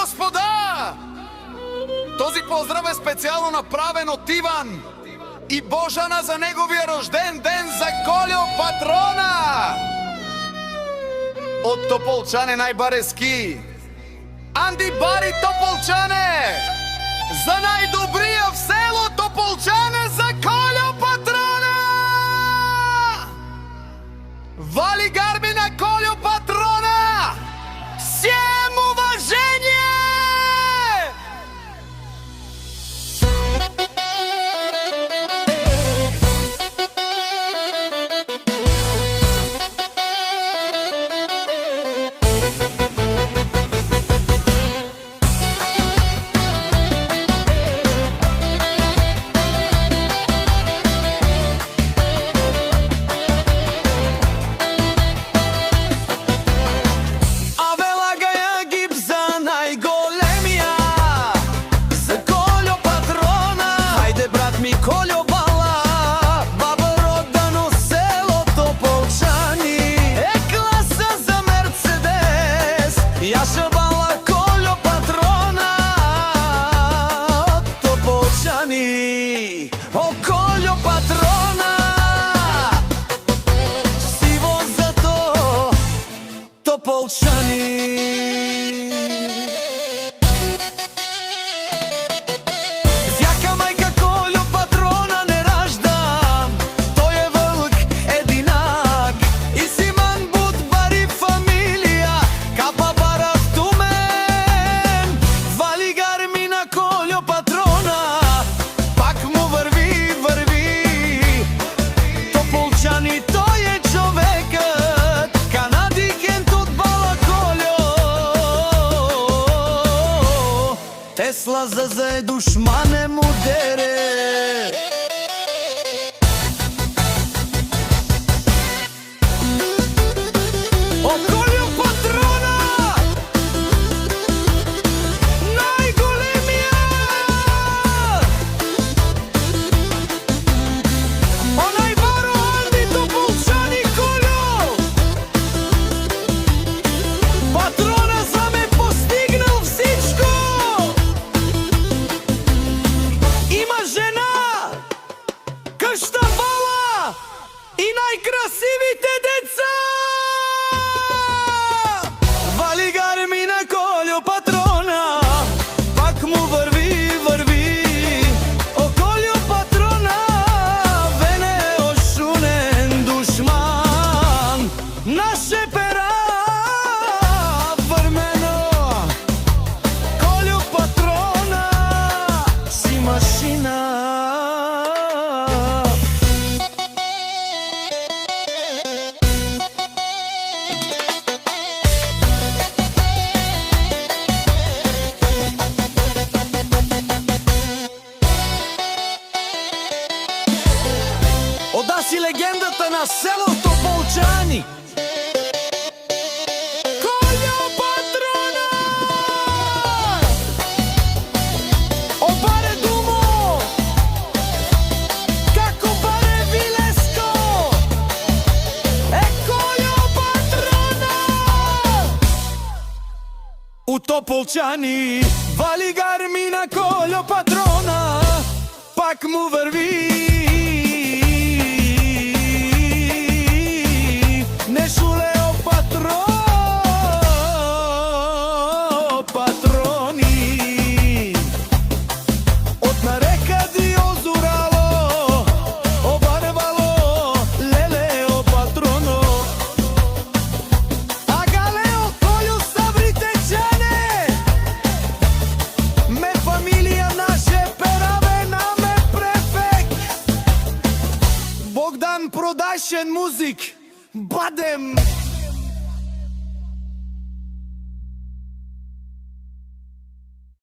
господа! Този поздрав е специјално направен од Иван и Божана за неговиот рожден ден за Колјо патрона! Од Тополчане најбарески, Анди Бари Тополчане! За најдобрија в село Тополчане за Колјо патрона! Вали гарби на Колјо патрона! Всем уважение! Колјо бала, баба родано село Тополчани. Е класа за Мерцедес, јаша бала Колјо патрона од Тополчани. О Колјо патрона, си возато Тополчани. Тесла за душмане му дере. О Колјо патрона, најголемиот! О најбаро Анди Тополчани Колјо! Патрона за ме постигнал всичко! Къща бала и најкрасивите деца! Вали гарми на Колјо патрона, пак му върви, върви. О Колјо патрона, вене ошунен душман. Наше пера върмено, Колјо патрона си машина. Одаси легендата на село Тополчани. Колјо патрона! О баре думо, како баре вилеско. Е Колјо патрона! У Тополчани вали гарми на Колјо патрона, пак му върви. Продажен музик, бадем.